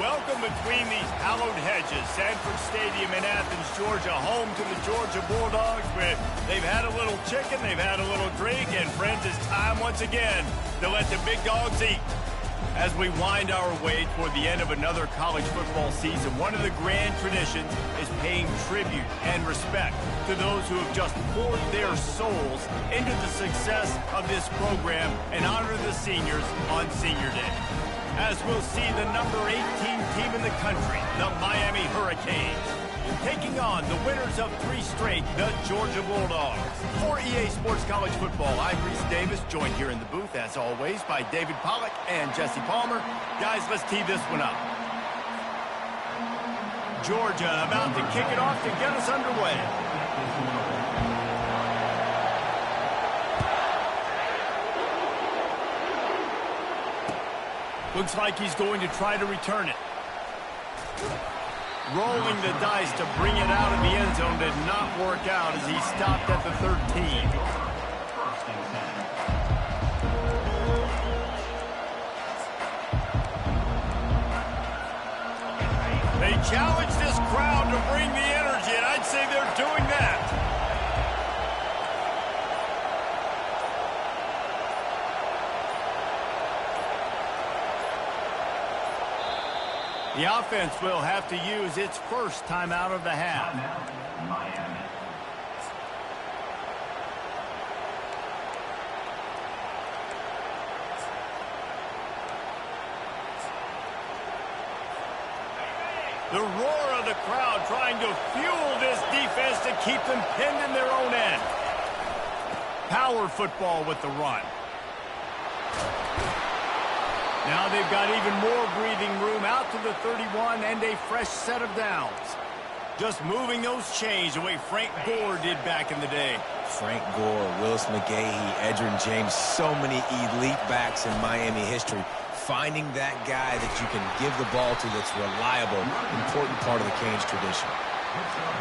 Welcome between these hallowed hedges. Sanford Stadium in Athens, Georgia, home to the Georgia Bulldogs. Where they've had a little chicken, they've had a little drink, and friends, it's time once again to let the big dogs eat. As we wind our way toward the end of another college football season, one of the grand traditions is paying tribute and respect to those who have just poured their souls into the success of this program and honor the seniors on Senior Day. As we'll see the number 18 team in the country, the Miami Hurricanes, taking on the winners of 3 straight, the Georgia Bulldogs. For EA Sports College Football, I'm Reese Davis, joined here in the booth, as always, by David Pollack and Jesse Palmer. Guys, let's tee this one up. Georgia about to kick it off to get us underway. Looks like he's going to try to return it. Rolling the dice to bring it out of the end zone did not work out as he stopped at the 13. They challenge this crowd to bring the energy, and I'd say they're doing that. The offense will have to use its first timeout of the half. The roar of the crowd trying to fuel this defense to keep them pinned in their own end. Power football with the run. Now they've got even more breathing room out to the 31 and a fresh set of downs. Just moving those chains the way Frank Gore did back in the day. Frank Gore, Willis McGahee, Edgerrin James, so many elite backs in Miami history. Finding that guy that you can give the ball to that's reliable, important part of the Canes tradition.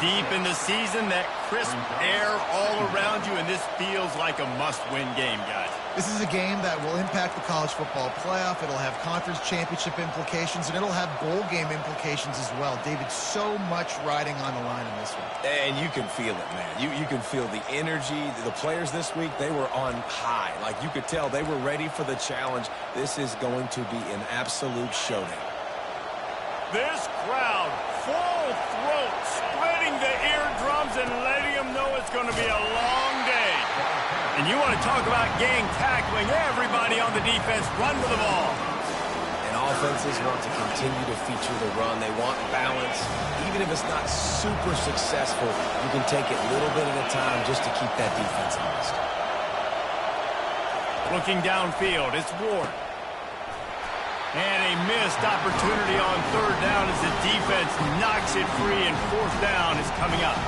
Deep in the season, that crisp air all around you, and this feels like a must-win game, guys. This is a game that will impact the college football playoff. It'll have conference championship implications, and it'll have bowl game implications as well. David, so much riding on the line in this one. And you can feel it, man. You can feel the energy. The players this week, they were on high. Like, you could tell they were ready for the challenge. This is going to be an absolute showdown. This crowd, full throat, splitting the eardrums and letting them know it's going to be a long day. And you want to talk about gang tackling, everybody on the defense run with the ball. And offenses want to continue to feature the run. They want balance. Even if it's not super successful, you can take it little bit at a time just to keep that defense honest. Looking downfield, it's Ward. And a missed opportunity on 3rd down as the defense knocks it free, and 4th down is coming up.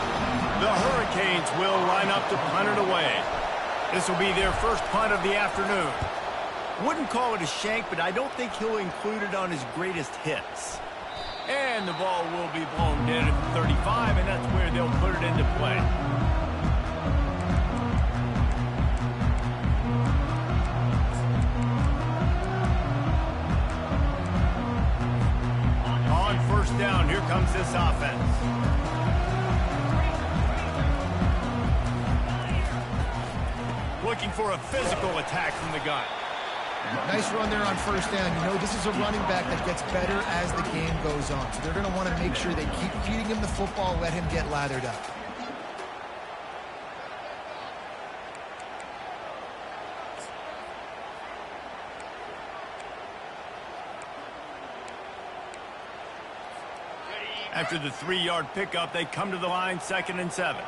The Hurricanes will line up to punt it away. This will be their first punt of the afternoon. Wouldn't call it a shank, but I don't think he'll include it on his greatest hits. And the ball will be blown dead at the 35, and that's where they'll put it into play. On 1st down, here comes this offense. Looking for a physical attack from the gun. Nice run there on 1st down. You know, this is a running back that gets better as the game goes on. So they're going to want to make sure they keep feeding him the football, let him get lathered up. After the 3-yard pickup, they come to the line, 2nd and 7.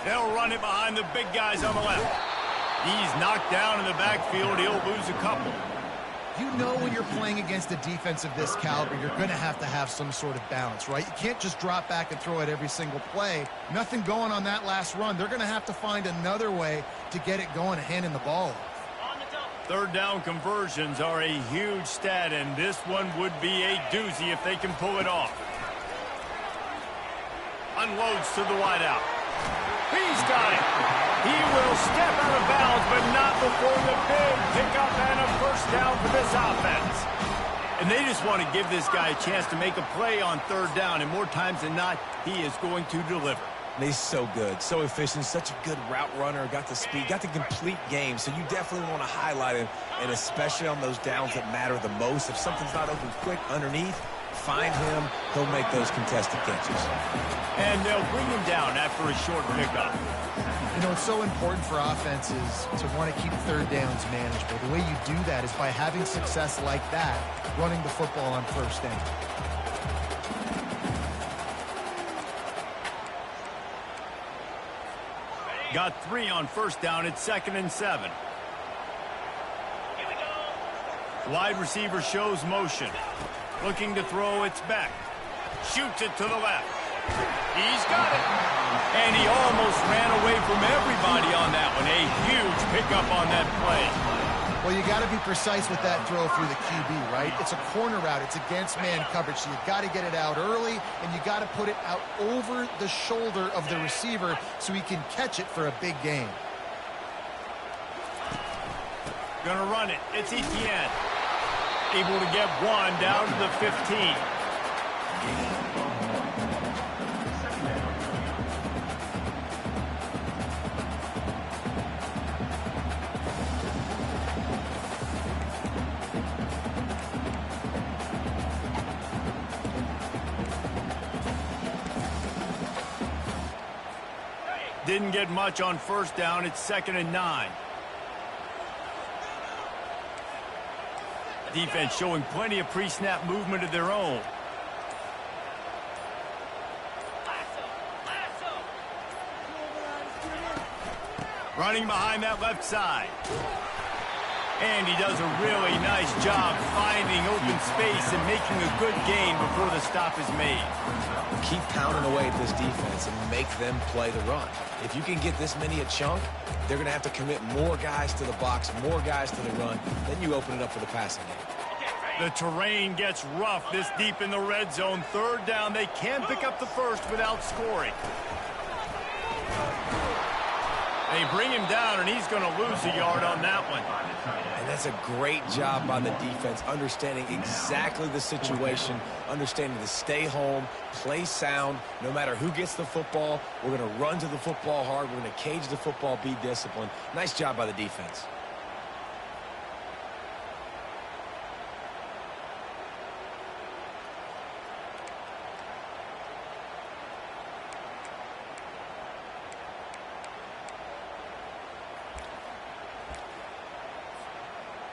They'll run it behind the big guys on the left. He's knocked down in the backfield. He'll lose a couple. You know when you're playing against a defense of this caliber, you're going to have some sort of balance, right? You can't just drop back and throw it every single play. Nothing going on that last run. They're going to have to find another way to get it going and handing the ball off. 3rd down conversions are a huge stat, and this one would be a doozy if they can pull it off. Unloads to the wideout. He's got it. He will step out of bounds, but not before the big pickup and a first down for this offense. And they just want to give this guy a chance to make a play on third down, and more times than not, he is going to deliver. He's so good, so efficient, such a good route runner, got the speed, got the complete game, so you definitely want to highlight him, and especially on those downs that matter the most. If something's not open quick underneath, find him, he'll make those contested catches. And they'll bring him down after a short pickup. You know, it's so important for offenses to want to keep third downs manageable. The way you do that is by having success like that, running the football on first down. Got 3 on first down. It's 2nd and 7. Wide receiver shows motion. Looking to throw, it's back. Shoots it to the left. He's got it. And he almost ran away from everybody on that one. A huge pickup on that play. Well, you got to be precise with that throw through the QB, right? It's a corner route. It's against man coverage, so you got to get it out early, and you got to put it out over the shoulder of the receiver so he can catch it for a big gain. Gonna run it. It's Etienne. Able to get one down to the 15. Didn't get much on first down. It's 2nd and 9. Defense showing plenty of pre-snap movement of their own. Running behind that left side. And he does a really nice job finding open space and making a good gain before the stop is made. Keep pounding away at this defense and make them play the run. If you can get this many a chunk, they're going to have to commit more guys to the box, more guys to the run. Then you open it up for the passing game. The terrain gets rough this deep in the red zone. Third down, they can pick up the first without scoring. They bring him down, and he's going to lose a yard on that one. And that's a great job by the defense, understanding exactly the situation, understanding to stay home, play sound. No matter who gets the football, we're going to run to the football hard. We're going to cage the football, be disciplined. Nice job by the defense.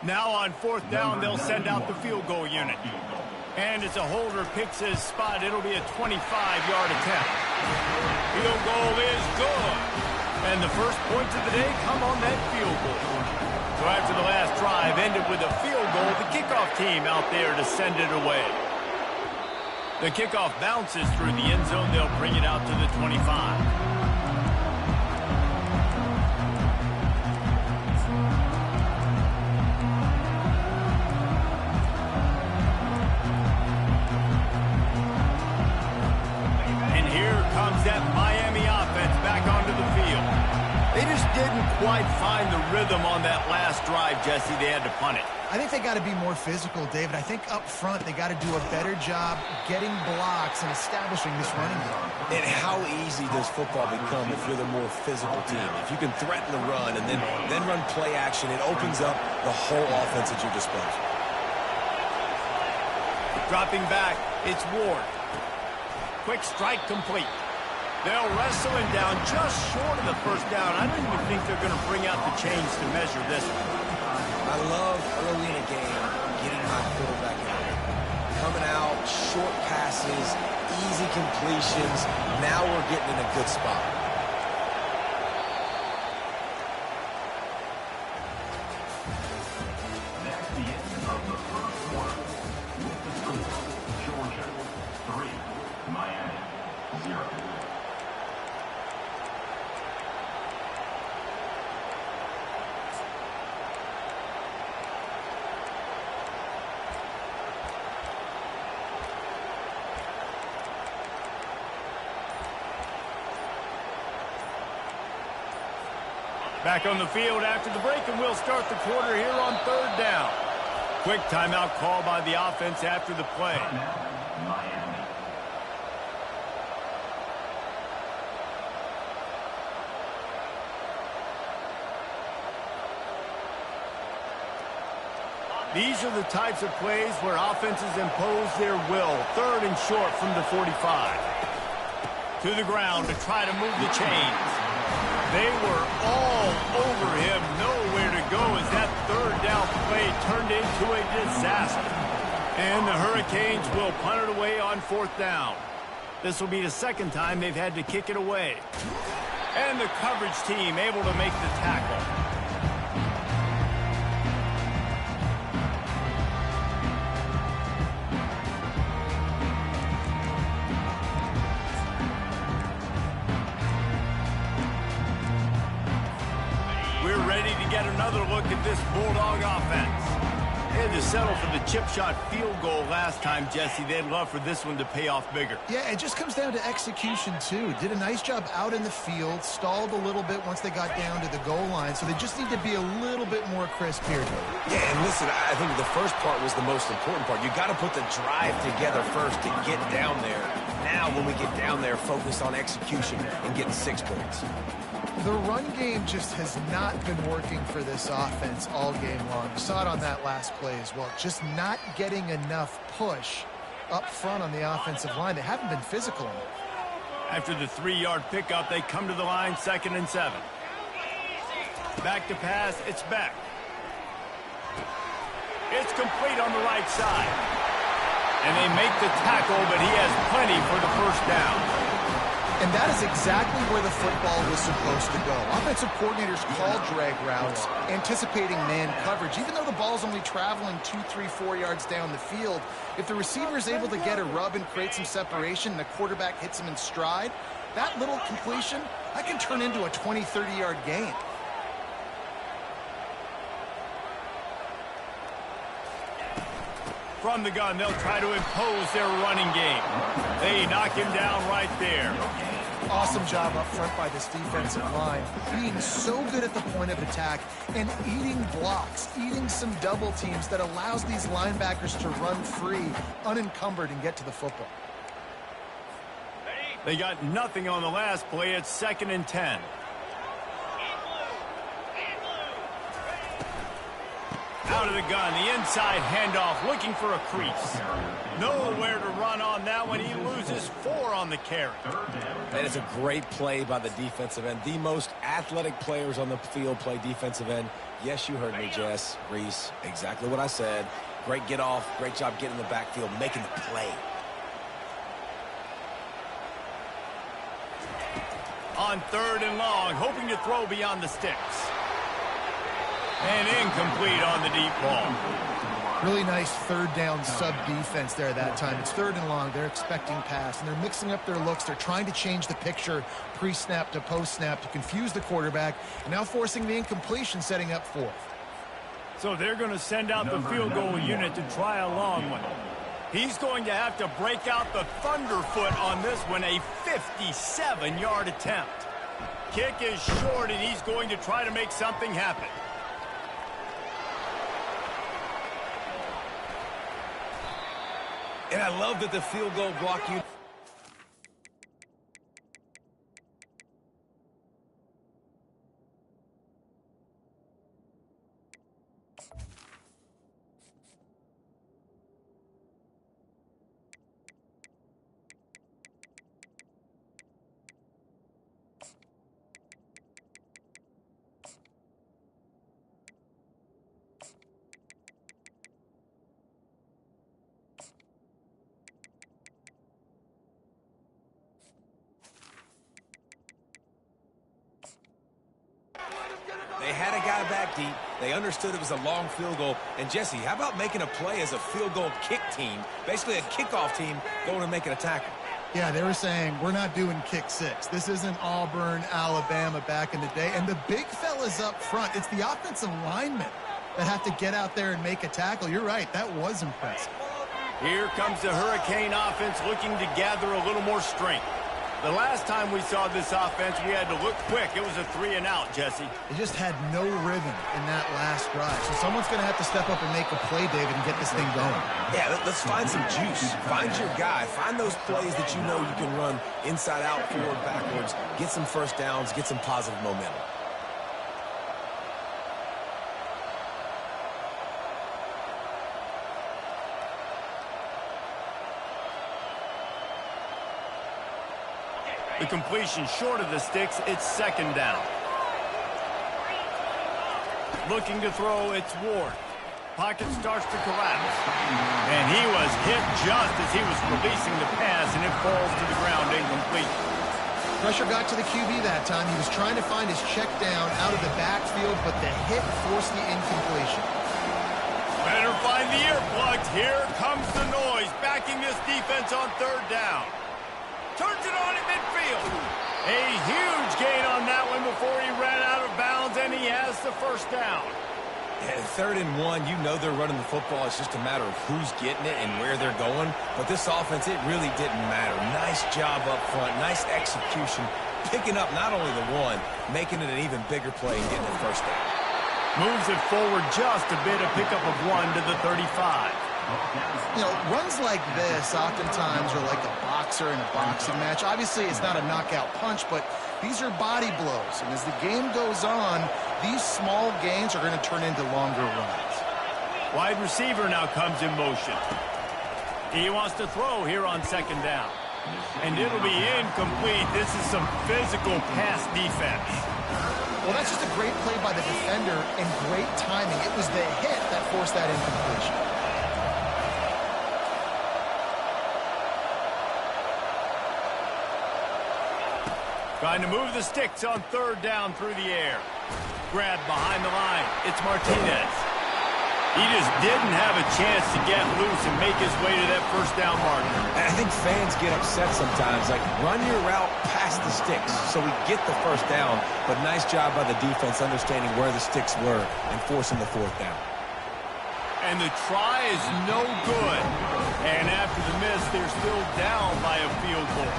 Now on fourth down, they'll send out the field goal unit. And as a holder picks his spot, it'll be a 25-yard attempt. Field goal is good. And the first points of the day come on that field goal. So after the last drive ended with a field goal, the kickoff team out there to send it away. The kickoff bounces through the end zone. They'll bring it out to the 25. That Miami offense back onto the field. They just didn't quite find the rhythm on that last drive, Jesse. They had to punt it. I think they got to be more physical, David. I think up front they got to do a better job getting blocks and establishing this running game. And how easy does football become if you're the more physical team? If you can threaten the run and then run play action, it opens up the whole offense at your disposal. Dropping back, it's Ward. Quick strike complete. They'll wrestle him down just short of the first down. I don't even think they're going to bring out the chains to measure this one. I love early in a game getting my quarterback in. Coming out, short passes, easy completions. Now we're getting in a good spot. Back on the field after the break, and we'll start the quarter here on 3rd down. Quick timeout call by the offense after the play. These are the types of plays where offenses impose their will. 3rd and short from the 45. To the ground to try to move the chains. They were all over him. Nowhere to go as that 3rd down play turned into a disaster. And the Hurricanes will punt it away on 4th down. This will be the 2nd time they've had to kick it away. And the coverage team able to make the tackle. Get another look at this Bulldog offense. They had to settle for the chip shot field goal last time, Jesse. They'd love for this one to pay off bigger. Yeah, it just comes down to execution, too. Did a nice job out in the field, stalled a little bit once they got down to the goal line, so they just need to be a little bit more crisp here, Joe. Yeah, and listen, I think the first part was the most important part. You got to put the drive together first to get down there. Now, when we get down there, focus on execution and getting 6 points. The run game just has not been working for this offense all game long. You saw it on that last play as well. Just not getting enough push up front on the offensive line. They haven't been physical enough. After the 3-yard pickup, they come to the line, 2nd and 7. Back to pass, it's Beck. It's complete on the right side. And they make the tackle, but he has plenty for the 1st down. And that is exactly where the football was supposed to go. Offensive coordinators call drag routes, anticipating man coverage. Even though the ball's only traveling 2, 3, 4 yards down the field, if the receiver is able to get a rub and create some separation and the quarterback hits him in stride, that little completion, that can turn into a 20, 30-yard gain. From the gun, they'll try to impose their running game. They knock him down right there. Awesome job up front by this defensive line, being so good at the point of attack and eating blocks, eating some double teams that allows these linebackers to run free, unencumbered, and get to the football. They got nothing on the last play. It's 2nd and 10. Out of the gun, the inside handoff, looking for a crease. Nowhere to run on that one. He loses 4 on the carry. That is a great play by the defensive end. The most athletic players on the field play defensive end. Yes, you heard me, Jess, Reese. Exactly what I said. Great get off. Great job getting in the backfield, making the play. On 3rd and long, hoping to throw beyond the sticks. And incomplete on the deep ball. Really nice 3rd down sub-defense there that time. It's 3rd and long. They're expecting pass, and they're mixing up their looks. They're trying to change the picture pre-snap to post-snap to confuse the quarterback, and now forcing the incompletion, setting up 4th. So they're going to send out the field goal unit to try a long one. He's going to have to break out the thunderfoot on this one, a 57-yard attempt. Kick is short, and he's going to try to make something happen. And I love that the field goal block you. They had a guy back deep. They understood it was a long field goal. And, Jesse, how about making a play as a field goal kick team, basically a kickoff team, going and making a tackle? Yeah, they were saying, we're not doing kick 6. This isn't Auburn, Alabama back in the day. And the big fellas up front, it's the offensive linemen that have to get out there and make a tackle. You're right, that was impressive. Here comes the Hurricane offense looking to gather a little more strength. The last time we saw this offense, we had to look quick. It was a 3-and-out, Jesse. They just had no rhythm in that last drive. So someone's going to have to step up and make a play, David, and get this thing going. Yeah, let's find some juice. Find your guy. Find those plays that you know you can run inside out, forward, backwards. Get some first downs. Get some positive momentum. The completion short of the sticks, it's 2nd down. Looking to throw, it's Ward. Pocket starts to collapse. And he was hit just as he was releasing the pass, and it falls to the ground incomplete. Pressure got to the QB that time. He was trying to find his check down out of the backfield, but the hit forced the incompletion. Better find the earplugs. Here comes the noise, backing this defense on 3rd down. Turns it on in midfield. A huge gain on that one before he ran out of bounds, and he has the 1st down. Yeah, 3rd and 1, you know they're running the football. It's just a matter of who's getting it and where they're going. But this offense, it really didn't matter. Nice job up front, nice execution, picking up not only the 1, making it an even bigger play and getting the 1st down. Moves it forward just a bit, a pickup of 1 to the 35. You know, runs like this oftentimes are like a boxer in a boxing match. Obviously, it's not a knockout punch, but these are body blows. And as the game goes on, these small gains are going to turn into longer runs. Wide receiver now comes in motion. He wants to throw here on 2nd down. And it'll be incomplete. This is some physical pass defense. Well, that's just a great play by the defender and great timing. It was the hit that forced that incompletion. Trying to move the sticks on 3rd down through the air. Grab behind the line. It's Martinez. He just didn't have a chance to get loose and make his way to that 1st down marker. I think fans get upset sometimes. Like, run your route past the sticks so we get the 1st down. But nice job by the defense understanding where the sticks were and forcing the 4th down. And the try is no good. And after the miss, they're still down by a field goal.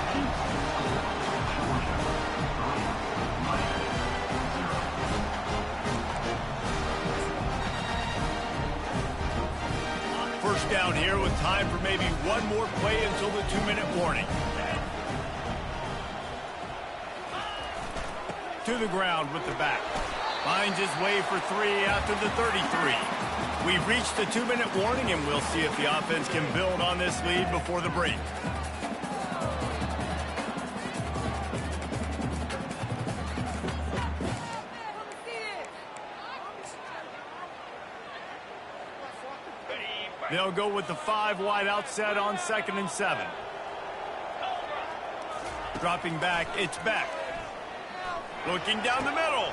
Down here with time for maybe one more play until the 2-minute warning. To the ground with the back. Finds his way for 3 out to the 33. We've reached the 2-minute warning, and we'll see if the offense can build on this lead before the break. They'll go with the 5 wide outset on 2nd and 7. Dropping back, it's Beck. Looking down the middle.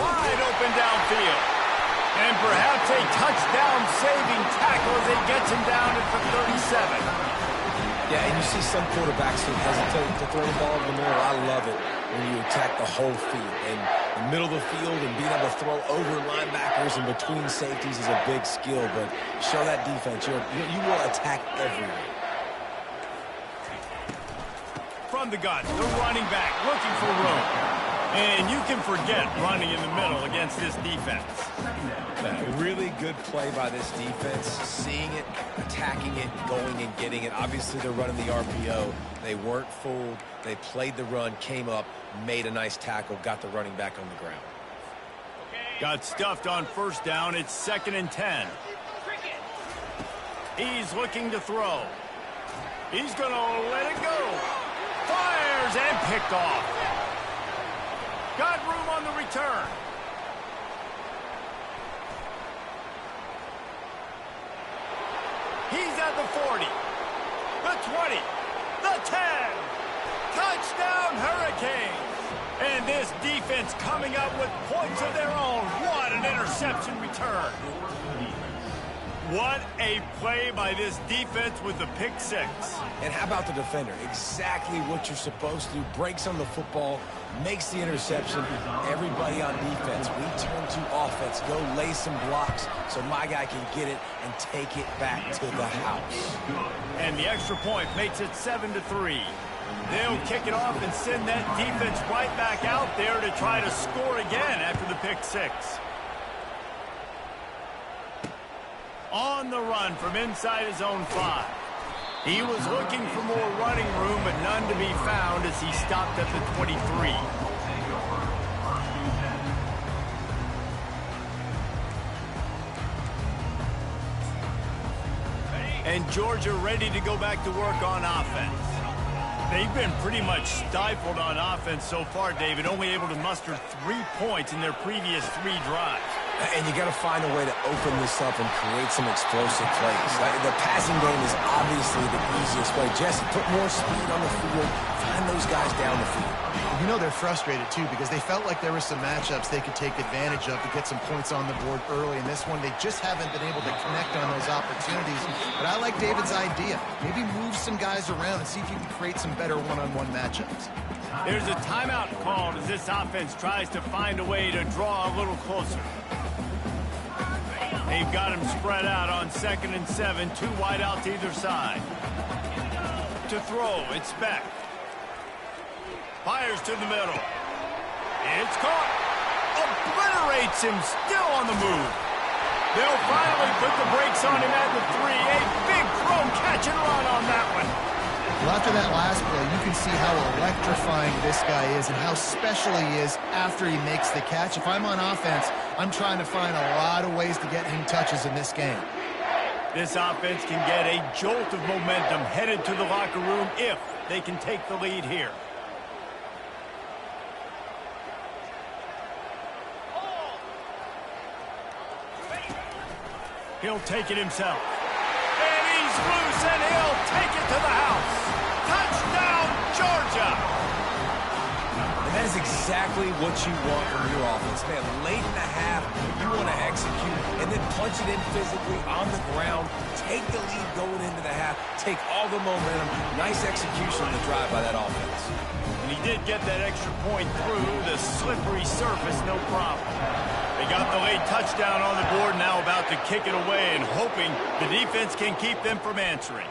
Wide open downfield. And perhaps a touchdown-saving tackle as he gets him down at the 37. Yeah, and you see some quarterbacks who hesitate to throw the ball in the middle. I love it when you attack the whole field. And the middle of the field and being able to throw over linebackers and between safeties is a big skill. But show that defense. You will attack everywhere. From the gun, the running back looking for room. And you can forget running in the middle against this defense. A really good play by this defense, seeing it, attacking it, going and getting it. Obviously, they're running the RPO. They weren't fooled. They played the run, came up, made a nice tackle, got the running back on the ground. Got stuffed on 1st down. It's 2nd and 10. He's looking to throw. He's going to let it go. Fires and picked off. Got room on the return. He's at the 40, the 20, the 10. Touchdown, Hurricanes. And this defense coming up with points of their own. What an interception return. What a play by this defense with the pick 6. And how about the defender? Exactly what you're supposed to do. Breaks on the football, makes the interception. Everybody on defense, we turn to offense. Go lay some blocks so my guy can get it and take it back to the house. And the extra point makes it 7-3. They'll kick it off and send that defense right back out there to try to score again after the pick six. On the run from inside his own 5. He was looking for more running room, but none to be found as he stopped at the 23. And Georgia ready to go back to work on offense. They've been pretty much stifled on offense so far, David, only able to muster 3 points in their previous 3 drives. And you got to find a way to open this up and create some explosive plays. The passing game is obviously the easiest way. Jesse, put more speed on the field, find those guys down the field. You know they're frustrated, too, because they felt like there were some matchups they could take advantage of to get some points on the board early. In this one, they just haven't been able to connect on those opportunities. But I like David's idea. Maybe move some guys around and see if you can create some better one-on-one matchups. There's a timeout called as this offense tries to find a way to draw a little closer. They've got him spread out on 2nd and 7, 2 wide out to either side. To throw, it's Beck. Fires to the middle. It's caught. Obliterates him, still on the move. They'll finally put the brakes on him at the 3. A big throw, catch and run on that one. Well, after that last play, you can see how electrifying this guy is and how special he is after he makes the catch. If I'm on offense, I'm trying to find a lot of ways to get him touches in this game. This offense can get a jolt of momentum headed to the locker room if they can take the lead here. He'll take it himself. And he's loose, and he'll take it to the house. Touchdown, Georgia! And that is exactly what you want from your offense. Man, late in the half, you want to execute and then punch it in physically on the ground, take the lead going into the half, take all the momentum. Nice execution on the drive by that offense. And he did get that extra point through the slippery surface, no problem. They got the late touchdown on the board, now about to kick it away and hoping the defense can keep them from answering.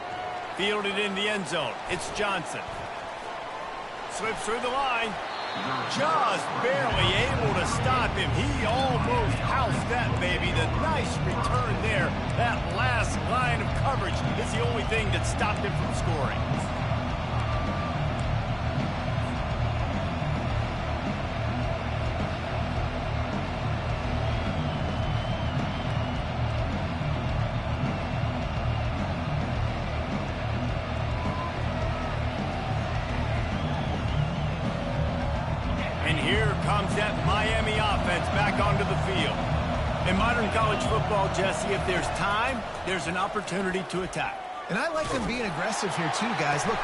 Fielded in the end zone. It's Johnson. Slips through the line. Just barely able to stop him. He almost housed that baby. The nice return there. That last line of coverage is the only thing that stopped him from scoring. That Miami offense back onto the field. In modern college football, Jesse, if there's time, there's an opportunity to attack. And I like them being aggressive here too, guys. Look,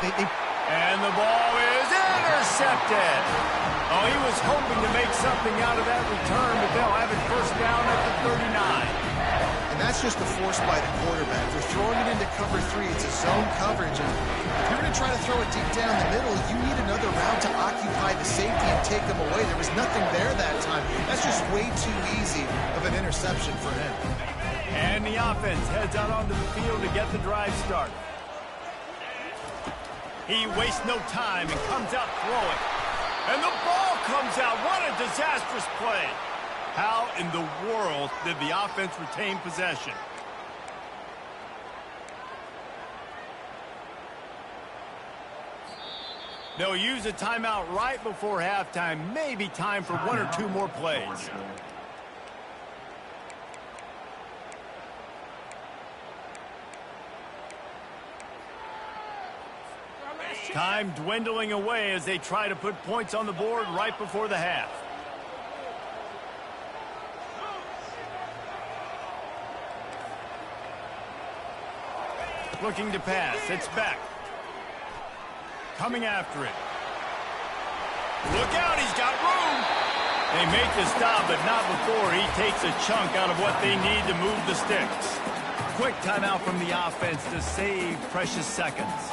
And the ball is intercepted. Oh, he was hoping to make something out of that return, but they'll have it first down at the 39. And that's just the force by the quarterback. They're throwing it into cover 3. It's a zone coverage. And if you're going to try to throw it deep down the middle, you need another route to occupy the safety and take them away. There was nothing there that time. That's just way too easy of an interception for him. And the offense heads out onto the field to get the drive started. He wastes no time and comes out throwing. And the ball comes out. What a disastrous play. How in the world did the offense retain possession? They'll use a timeout right before halftime. Maybe time for 1 or 2 more plays. Time dwindling away as they try to put points on the board right before the half. Looking to pass. It's Beck. Coming after it. Look out, he's got room. They make the stop, but not before he takes a chunk out of what they need to move the sticks. Quick timeout from the offense to save precious seconds.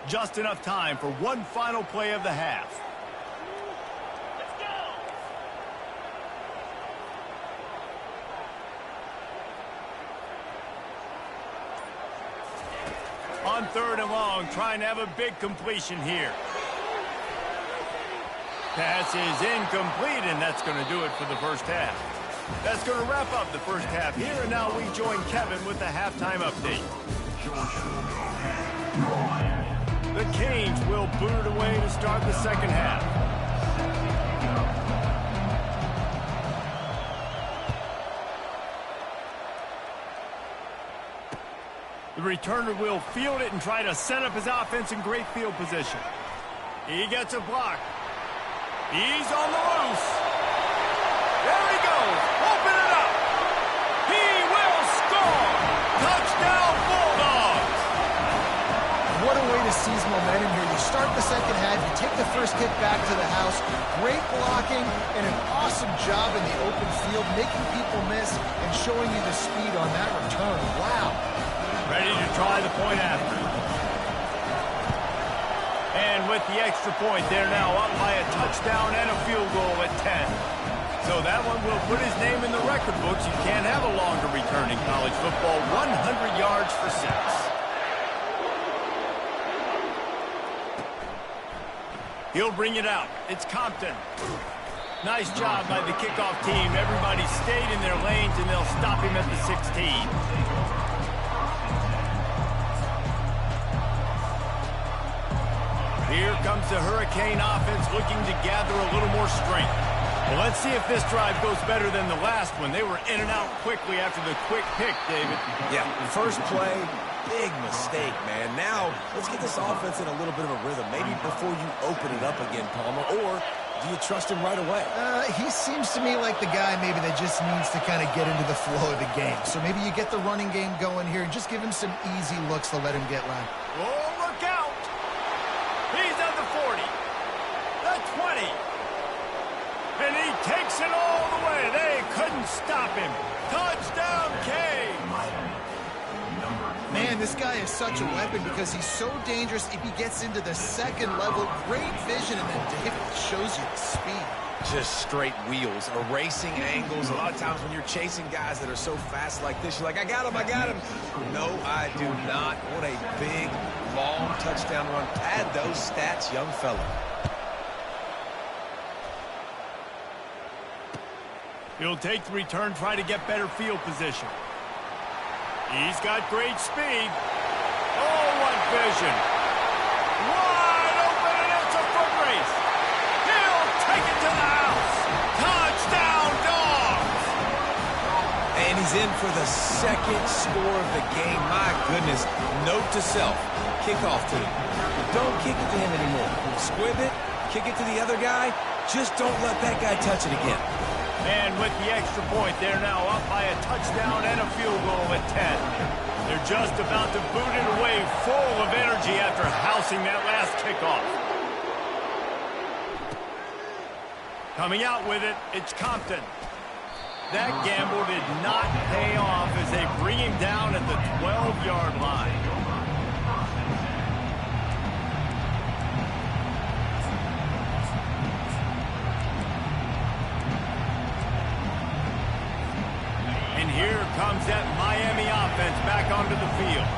Just enough time for one final play of the half. On 3rd and long, trying to have a big completion here. Pass is incomplete, and that's going to do it for the first half. That's going to wrap up the first half here, and now we join Kevin with the halftime update. The Canes will boot it away to start the second half. The returner will field it and try to set up his offense in great field position. He gets a block. He's on the loose. There he goes. Open it up. He will score. Touchdown, Bulldogs. What a way to seize momentum here. You start the second half, you take the first kick back to the house. Great blocking and an awesome job in the open field, making people miss and showing you the speed on that return. Wow. Ready to try the point after. And with the extra point, they're now up by a touchdown and a field goal at 10. So that one will put his name in the record books. You can't have a longer return in college football. 100 yards for 6. He'll bring it out. It's Compton. Nice job by the kickoff team. Everybody stayed in their lanes, and they'll stop him at the 16. Here comes the Hurricane offense looking to gather a little more strength. Well, let's see if this drive goes better than the last one. They were in and out quickly after the quick pick, David. Yeah, first play, big mistake, man. Now, let's get this offense in a little bit of a rhythm. Maybe before you open it up again, Palmer, or do you trust him right away? He seems to me like the guy maybe that just needs to kind of get into the flow of the game. So maybe you get the running game going here and just give him some easy looks to let him get line. Oh, look out! He's at the 40, the 20, and he takes it all the way. They couldn't stop him. Touchdown, K. Man, this guy is such a weapon because he's so dangerous if he gets into the second level. Great vision, and then David shows you the speed. Just straight wheels, erasing angles. A lot of times when you're chasing guys that are so fast like this, you're like, I got him, I got him. No, I do not. What a big, long touchdown run. Pad those stats, young fella. He'll take the return, try to get better field position. He's got great speed. Oh, what vision. Wide open, and it's a foot race. He'll take it to the house. Touchdown, Dogs. And he's in for the second score of the game. My goodness. Note to self, kickoff team. Don't kick it to him anymore. Squib it, kick it to the other guy. Just don't let that guy touch it again. And with the extra point, they're now up by a touchdown and a field goal at 10. They're just about to boot it away full of energy after housing that last kickoff. Coming out with it, it's Compton. That gamble did not pay off as they bring him down at the 12-yard line. And here comes that Miami offense back onto the field.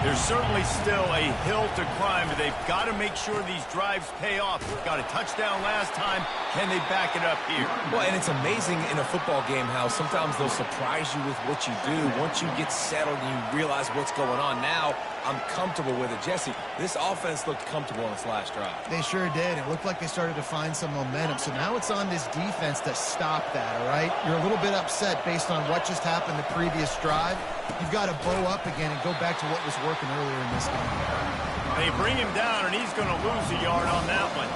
There's certainly still a hill to climb, but they've got to make sure these drives pay off. Got a touchdown last time. Can they back it up here? Well, and it's amazing in a football game how sometimes they'll surprise you with what you do. Once you get settled and you realize what's going on, now I'm comfortable with it. Jesse, this offense looked comfortable on its last drive. They sure did. It looked like they started to find some momentum. So now it's on this defense to stop that, all right? You're a little bit upset based on what just happened the previous drive. You've got to bow up again and go back to what was working earlier in this game. They bring him down, and he's going to lose a yard on that one.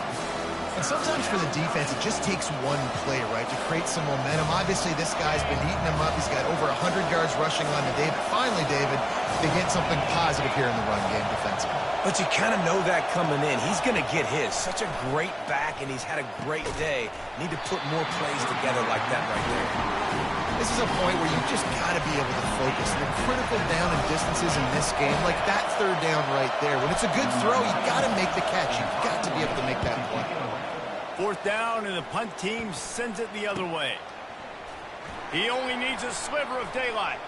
And sometimes for the defense, it just takes one play, right, to create some momentum. Obviously, this guy's been eating him up. He's got over 100 yards rushing on to David. Finally, David, they get something positive here in the run game defensively. But you kind of know that coming in. He's going to get his. Such a great back, and he's had a great day. Need to put more plays together like that right there. This is a point where you just got to be able to focus. The critical down and distances in this game, like that third down right there. When it's a good throw, you got to make the catch. You've got to be able to make that play. Fourth down, and the punt team sends it the other way. He only needs a sliver of daylight.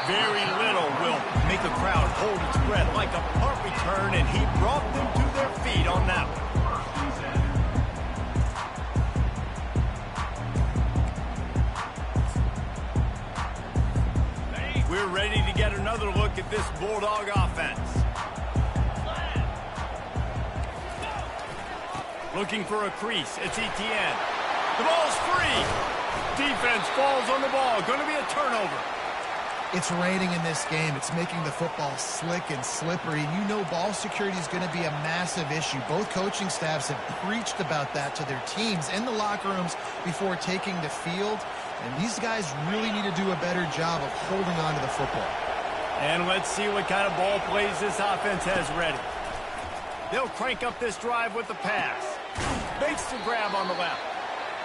Very little will make a crowd hold its breath like a punt return, and he brought them to their feet on that one. We're ready to get another look at this Bulldog offense. Looking for a crease. It's Etienne. The ball's free. Defense falls on the ball. Going to be a turnover. It's raining in this game. It's making the football slick and slippery. You know ball security is going to be a massive issue. Both coaching staffs have preached about that to their teams in the locker rooms before taking the field. And these guys really need to do a better job of holding on to the football. And let's see what kind of ball plays this offense has ready. They'll crank up this drive with the pass. Makes the grab on the left.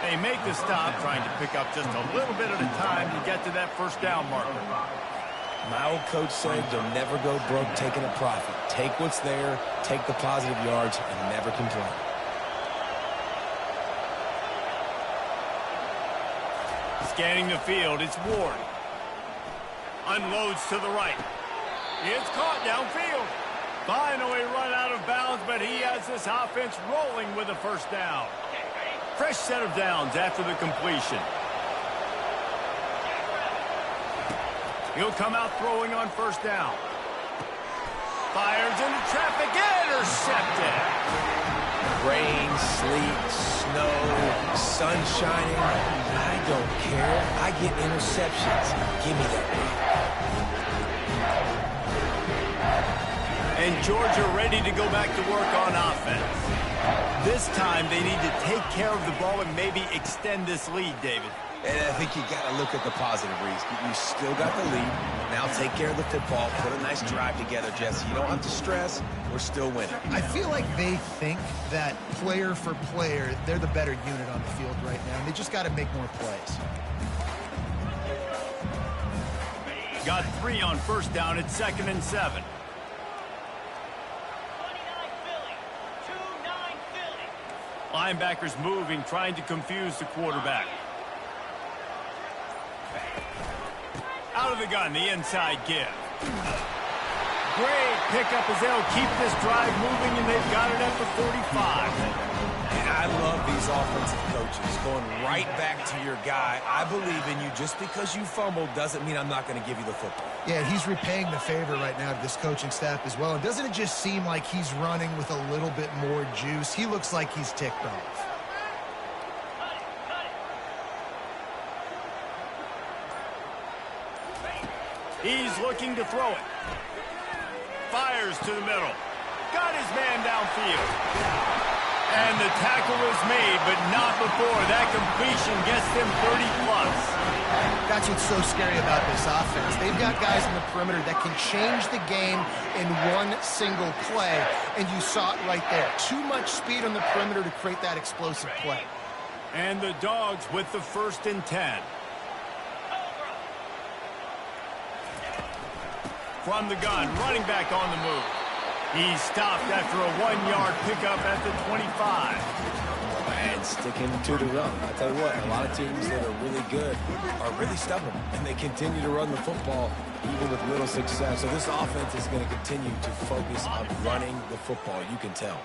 They make the stop, trying to pick up just a little bit at a time to get to that first down marker. My old coach said you'll never go broke taking a profit. Take what's there, take the positive yards, and never complain. Scanning the field, it's Ward. Unloads to the right. It's caught downfield. Finally run out of bounds, but he has this offense rolling with a first down. Fresh set of downs after the completion. He'll come out throwing on first down. Fires into traffic, intercepted. Rain, sleet, snow, sun shining. I don't care. I get interceptions. Give me that ball. And Georgia ready to go back to work on offense. This time they need to take care of the ball and maybe extend this lead, David. And I think you got to look at the positive, Reese. You still got the lead. Now take care of the football. Put a nice drive together, Jesse. You don't have to stress. We're still winning. I feel like they think that player for player, they're the better unit on the field right now, and they just got to make more plays. Got 3 on first down at 2nd and 7. Linebackers moving, trying to confuse the quarterback. Out of the gun, the inside give. Great pickup as they'll keep this drive moving, and they've got it at the 45. And I love these offensive coaches going right back to your guy. I believe in you. Just because you fumbled doesn't mean I'm not going to give you the football. Yeah, he's repaying the favor right now to this coaching staff as well. And doesn't it just seem like he's running with a little bit more juice? He looks like he's ticked off. He's looking to throw it. Fires to the middle. Got his man downfield. And the tackle is made, but not before that completion gets them 30-plus. That's what's so scary about this offense. They've got guys in the perimeter that can change the game in one single play, and you saw it right there. Too much speed on the perimeter to create that explosive play. And the Dogs with the 1st and 10. From the gun, running back on the move. He's stopped after a 1-yard pickup at the 25. And sticking to the run. I tell you what, a lot of teams that are really good are really stubborn, and they continue to run the football even with little success. So this offense is going to continue to focus on running the football. You can tell.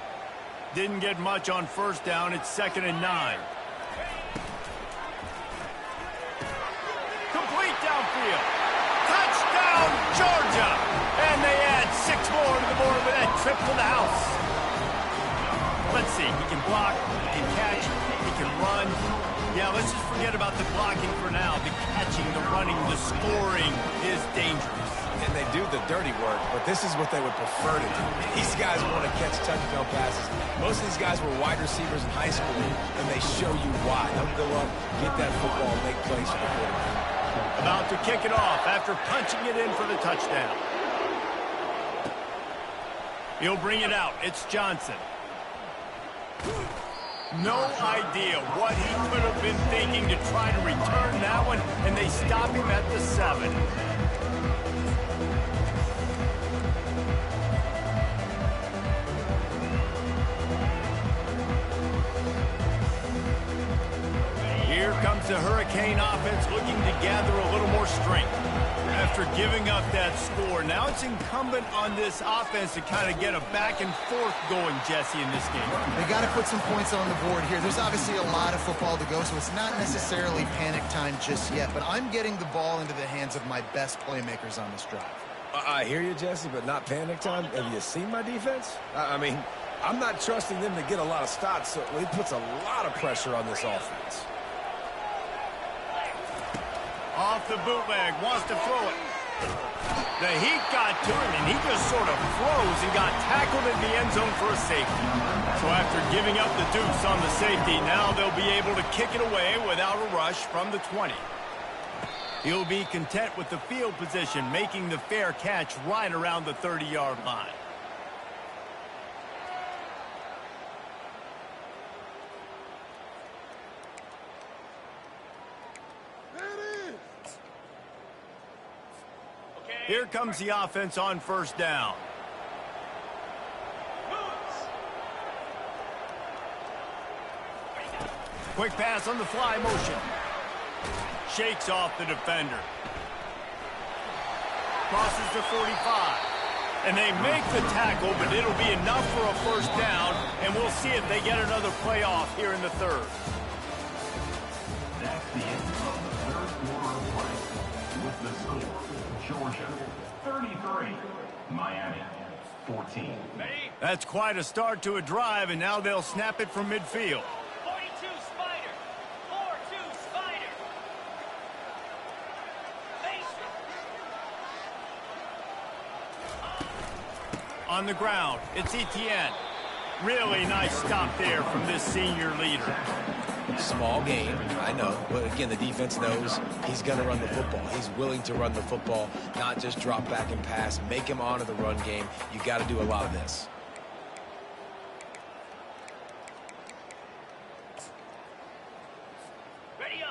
Didn't get much on first down. It's 2nd and 9. Complete downfield. Touchdown, Georgia! And they add 6 more to the board with that trip to the house. Let's see. He can block, he can catch, he can run. Yeah, let's just forget about the blocking for now. The catching, the running, the scoring is dangerous. And they do the dirty work, but this is what they would prefer to do. These guys want to catch touchdown passes. Most of these guys were wide receivers in high school, and they show you why. They'll go up, get that football, make plays for the quarterback. About to kick it off after punching it in for the touchdown. He'll bring it out. It's Johnson. No idea what he could have been thinking to try to return that one, and they stop him at the 7. Here comes the Hurricane offense looking to gather a little more strength. After giving up that score, now it's incumbent on this offense to kind of get a back and forth going, Jesse, in this game. They got to put some points on the board here. There's obviously a lot of football to go, so it's not necessarily panic time just yet, but I'm getting the ball into the hands of my best playmakers on this drive. I hear you, Jesse, but not panic time. Have you seen my defense? I mean, I'm not trusting them to get a lot of stops, so it puts a lot of pressure on this offense. Off the bootleg, wants to throw it. The heat got to him, and he just sort of froze and got tackled in the end zone for a safety. So after giving up the deuce on the safety, now they'll be able to kick it away without a rush from the 20. He'll be content with the field position, making the fair catch right around the 30-yard line. Here comes the offense on first down. Quick pass on the fly motion. Shakes off the defender. Crosses to 45. And they make the tackle, but it'll be enough for a first down, and we'll see if they get another play off here in the third. That's the end of the third quarter of play with the score. Georgia 33, Miami 14. That's quite a start to a drive, and now they'll snap it from midfield. 42 Spider. 4-2 Spider. On the ground, it's Etienne. Really nice stop there from this senior leader. Small game, I know, but again, the defense knows he's going to run the football. He's willing to run the football, not just drop back and pass, make him honor the run game. You got to do a lot of this.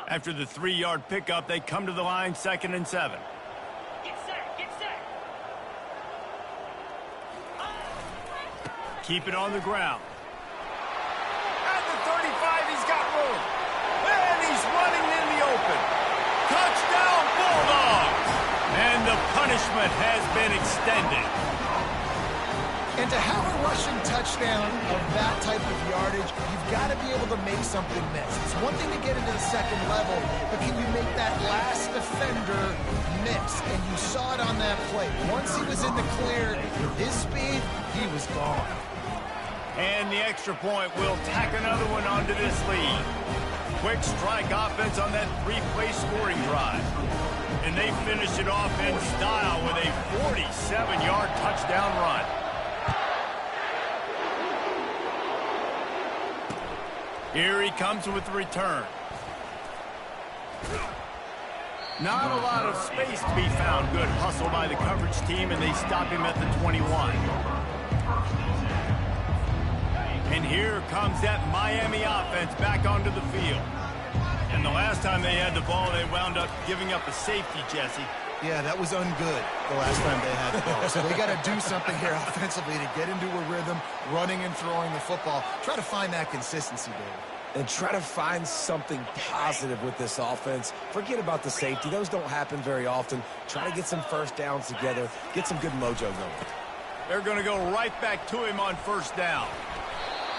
After the 3-yard pickup, they come to the line, 2nd and 7. Get set, get set. Keep it on the ground. At the 35, he's got room. And he's running in the open. Touchdown, Bulldogs! And the punishment has been extended. And to have a rushing touchdown of that type of yardage, you've got to be able to make something miss. It's one thing to get into the second level, but can you make that last defender miss? And you saw it on that play. Once he was in the clear, with his speed, he was gone. And the extra point will tack another one onto this lead. Quick strike offense on that 3-play scoring drive. And they finish it off in style with a 47-yard touchdown run. Here he comes with the return. Not a lot of space to be found. Good hustle by the coverage team, and they stop him at the 21. And here comes that Miami offense back onto the field. And the last time they had the ball, they wound up giving up a safety, Jesse. Yeah, that was ungood the last time they had the ball. So they got to do something here offensively to get into a rhythm, running and throwing the football. Try to find that consistency, David. And try to find something positive with this offense. Forget about the safety. Those don't happen very often. Try to get some first downs together. Get some good mojo going. They're going to go right back to him on first down.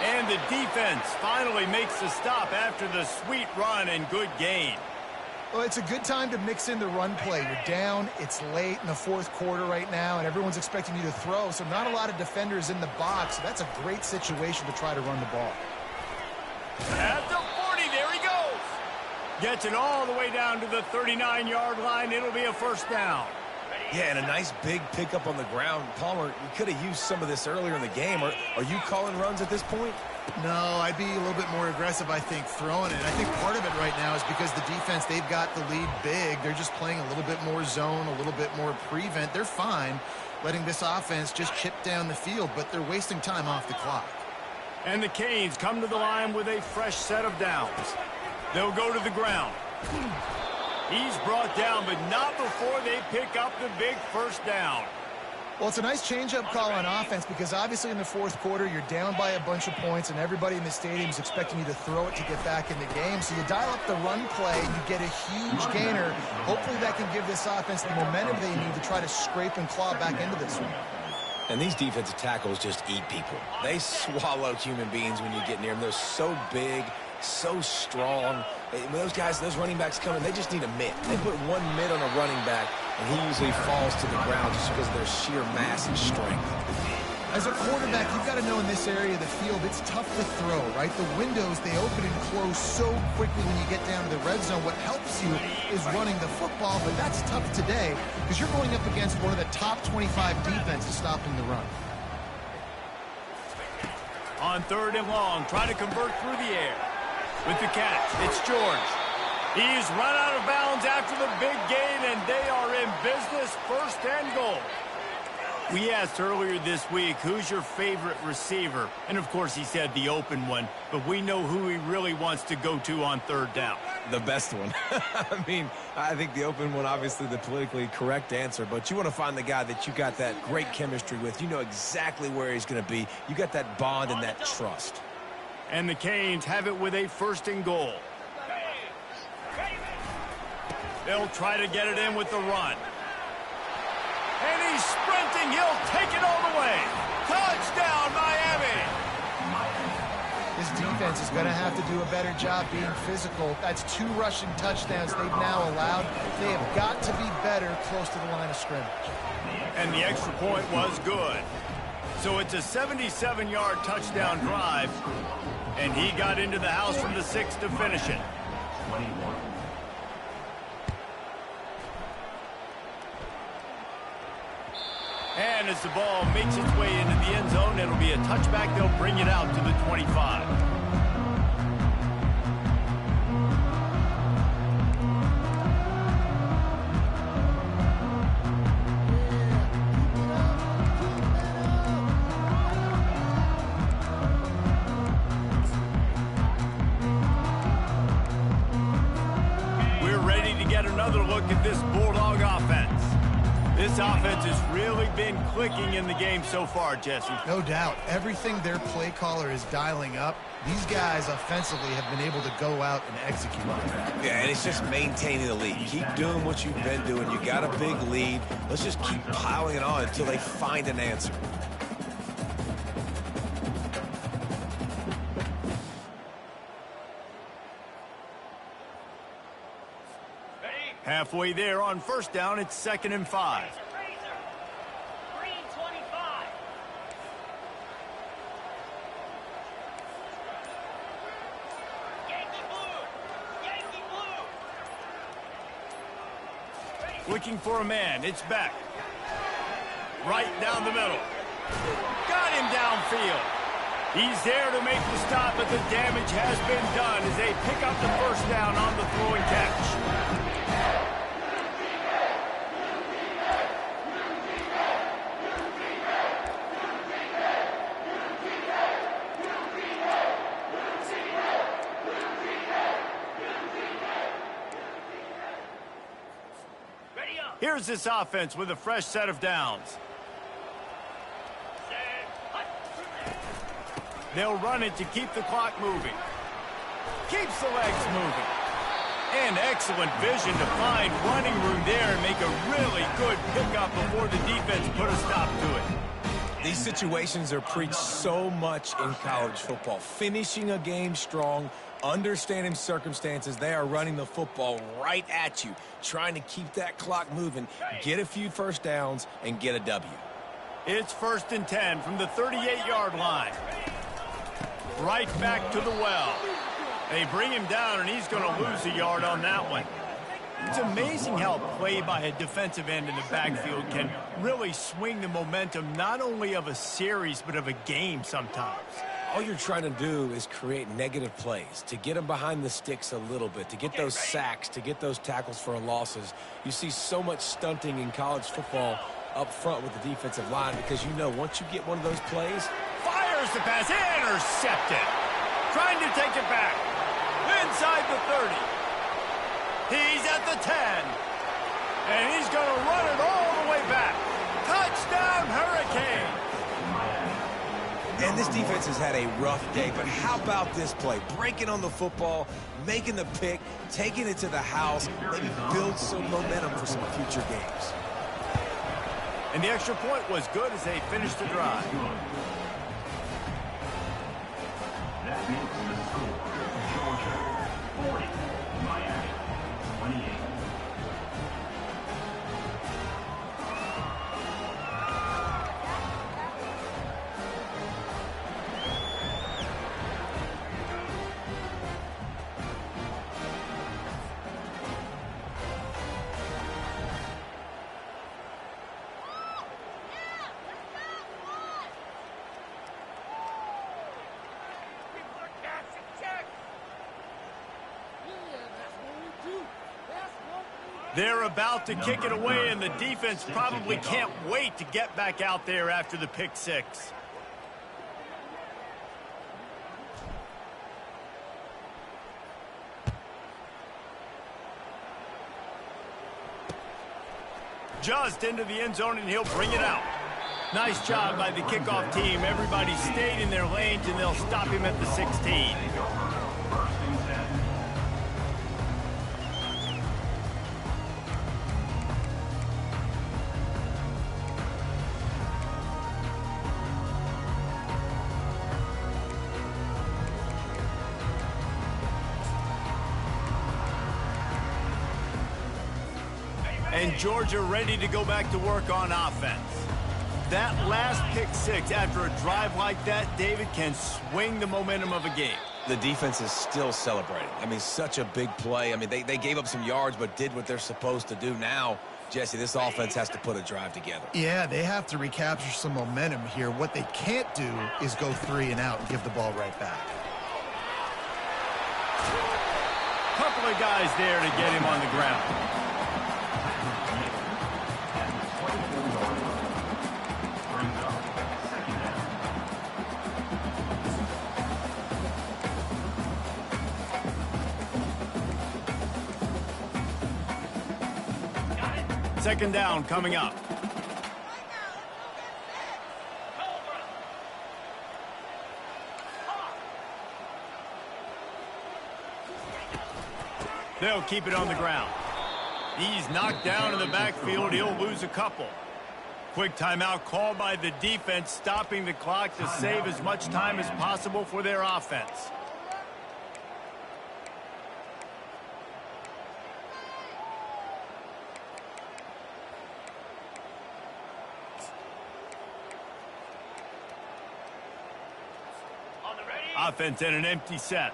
And the defense finally makes the stop after the sweet run and good gain. Well, it's a good time to mix in the run play. You're down, it's late in the fourth quarter right now, and everyone's expecting you to throw, so not a lot of defenders in the box. So that's a great situation to try to run the ball. At the 40, there he goes. Gets it all the way down to the 39-yard line. It'll be a first down. Yeah, and a nice big pickup on the ground. Palmer, you could have used some of this earlier in the game. Are you calling runs at this point? No, I'd be a little bit more aggressive, I think, throwing it. I think part of it right now is because the defense, they've got the lead big. They're just playing a little bit more zone, a little bit more prevent. They're fine letting this offense just chip down the field, but they're wasting time off the clock. And the Canes come to the line with a fresh set of downs. They'll go to the ground. He's brought down, but not before they pick up the big first down. Well, it's a nice change-up call on offense because obviously in the fourth quarter, you're down by a bunch of points and everybody in the stadium is expecting you to throw it to get back in the game. So you dial up the run play, you get a huge gainer. Hopefully that can give this offense the momentum they need to try to scrape and claw back into this one. And these defensive tackles just eat people. They swallow human beings when you get near them. They're so big, so strong. When those guys, those running backs come in, they just need a mitt. They put one mitt on a running back, and he usually falls to the ground just because of their sheer mass and strength. As a quarterback, you've got to know in this area of the field, it's tough to throw, right? The windows, they open and close so quickly when you get down to the red zone. What helps you is running the football, but that's tough today because you're going up against one of the top 25 defenses stopping the run. On 3rd and long, trying to convert through the air. With the catch, it's George. He's run out of bounds after the big gain, and they are in business, 1st and goal. We asked earlier this week, who's your favorite receiver? And, of course, he said the open one, but we know who he really wants to go to on 3rd down. The best one. I mean, I think the open one, obviously the politically correct answer, but you want to find the guy that you got that great chemistry with. You know exactly where he's going to be. You got that bond and that trust. And the Canes have it with a 1st and goal. They'll try to get it in with the run. And he's sprinting. He'll take it all the way. Touchdown, Miami. This defense is going to have to do a better job being physical. That's 2 rushing touchdowns they've now allowed. They have got to be better close to the line of scrimmage. And the extra point was good. So it's a 77-yard touchdown drive. And he got into the house from the 6 to finish it. 21. And as the ball makes its way into the end zone, it'll be a touchback. They'll bring it out to the 25. We're ready to get another look at this Bulldog offense. This offense has really been clicking in the game so far, Jesse. No doubt. Everything their play caller is dialing up, these guys offensively have been able to go out and execute on that. Yeah, and it's just maintaining the lead. Keep doing what you've been doing. You got a big lead. Let's just keep piling it on until they find an answer. Halfway there on 1st down, it's 2nd and 5. Green 25. Yankee blue. Yankee blue. Looking for a man. It's Beck. Right down the middle. Got him downfield. He's there to make the stop, but the damage has been done as they pick up the 1st down on the throw and catch. Here's this offense with a fresh set of downs. They'll run it to keep the clock moving. Keeps the legs moving. And excellent vision to find running room there and make a really good pickup before the defense put a stop to it. These situations are preached so much in college football. Finishing a game strong, understanding circumstances. They are running the football right at you, trying to keep that clock moving, get a few 1st downs, and get a W. It's 1st and 10 from the 38-yard line. Right back to the well. They bring him down, and he's going to lose a yard on that one. It's amazing how play by a defensive end in the backfield can really swing the momentum not only of a series but of a game sometimes. All you're trying to do is create negative plays, to get them behind the sticks a little bit, to get those sacks, to get those tackles for losses. You see so much stunting in college football up front with the defensive line because you know once you get one of those plays. Fires the pass, intercepted. Trying to take it back. Inside the 30. He's at the 10. And he's going to run it all the way back. Touchdown, And this defense has had a rough day, but how about this play? Breaking on the football, making the pick, taking it to the house, maybe build some momentum for some future games. And the extra point was good as they finished the drive. That makes the score. Georgia 40, Miami 28. They're about to kick it away, and the defense probably can't wait to get back out there after the pick six. Just into the end zone, and he'll bring it out. Nice job by the kickoff team. Everybody stayed in their lanes, and they'll stop him at the 16. First and 10. And Georgia ready to go back to work on offense. That last pick six after a drive like that, David, can swing the momentum of a game. The defense is still celebrating. I mean, such a big play. I mean, they gave up some yards but did what they're supposed to do. Now, Jesse, this offense has to put a drive together. Yeah, they have to recapture some momentum here. What they can't do is go 3 and out and give the ball right back. Couple of guys there to get him on the ground. Second down coming up. They'll keep it on the ground. He's knocked down in the backfield. He'll lose a couple. Quick timeout called by the defense, stopping the clock to save as much time as possible for their offense. Offense in an empty set.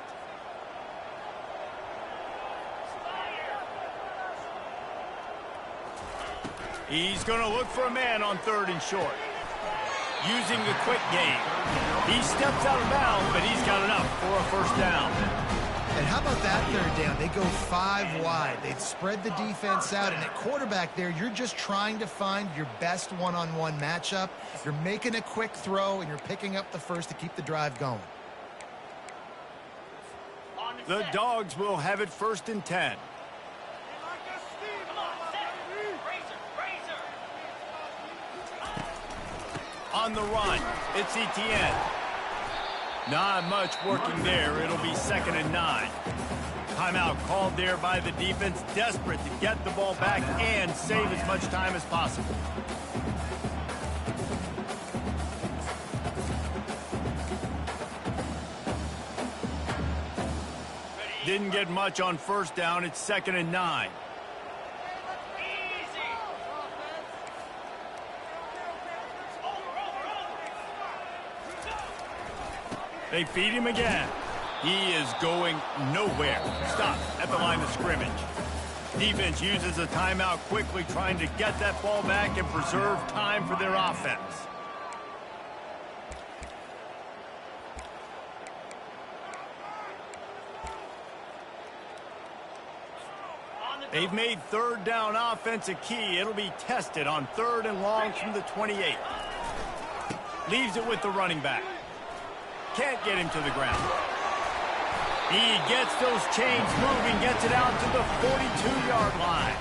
He's going to look for a man on 3rd and short. Using the quick game. He steps out of bounds, but he's got enough for a first down. And how about that 3rd down? They go 5 wide. They've spread the defense out, and at quarterback there, you're just trying to find your best one-on-one matchup. You're making a quick throw, and you're picking up the first to keep the drive going. The Dogs will have it 1st and 10. On the run, it's Etienne. Not much working there. It'll be 2nd and 9. Timeout called there by the defense, desperate to get the ball back and save as much time as possible. Didn't get much on 1st down. It's 2nd and 9. They feed him again. He is going nowhere. Stop at the line of scrimmage. Defense uses a timeout quickly, trying to get that ball back and preserve time for their offense. They've made 3rd down offense a key. It'll be tested on 3rd and long from the 28. Leaves it with the running back. Can't get him to the ground. He gets those chains moving, gets it out to the 42-yard line.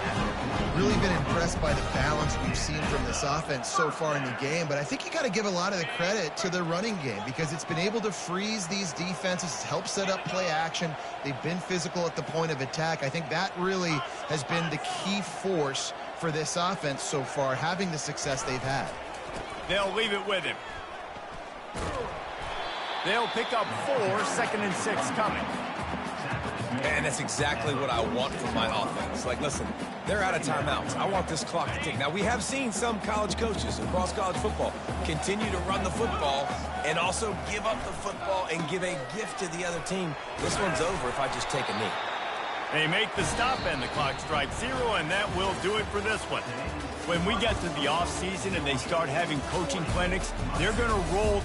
Really been impressed by the balance we've seen from this offense so far in the game, but I think you got to give a lot of the credit to the running game because it's been able to freeze these defenses, help set up play action. They've been physical at the point of attack. I think that really has been the key force for this offense so far, having the success they've had. They'll leave it with him. They'll pick up 4, 2nd and 6 coming. And that's exactly what I want from my offense. Like, listen, they're out of timeouts. I want this clock to tick. Now, we have seen some college coaches across college football continue to run the football and also give up the football and give a gift to the other team. This one's over if I just take a knee. They make the stop and the clock strikes 0, and that will do it for this one. When we get to the offseason and they start having coaching clinics, they're going to roll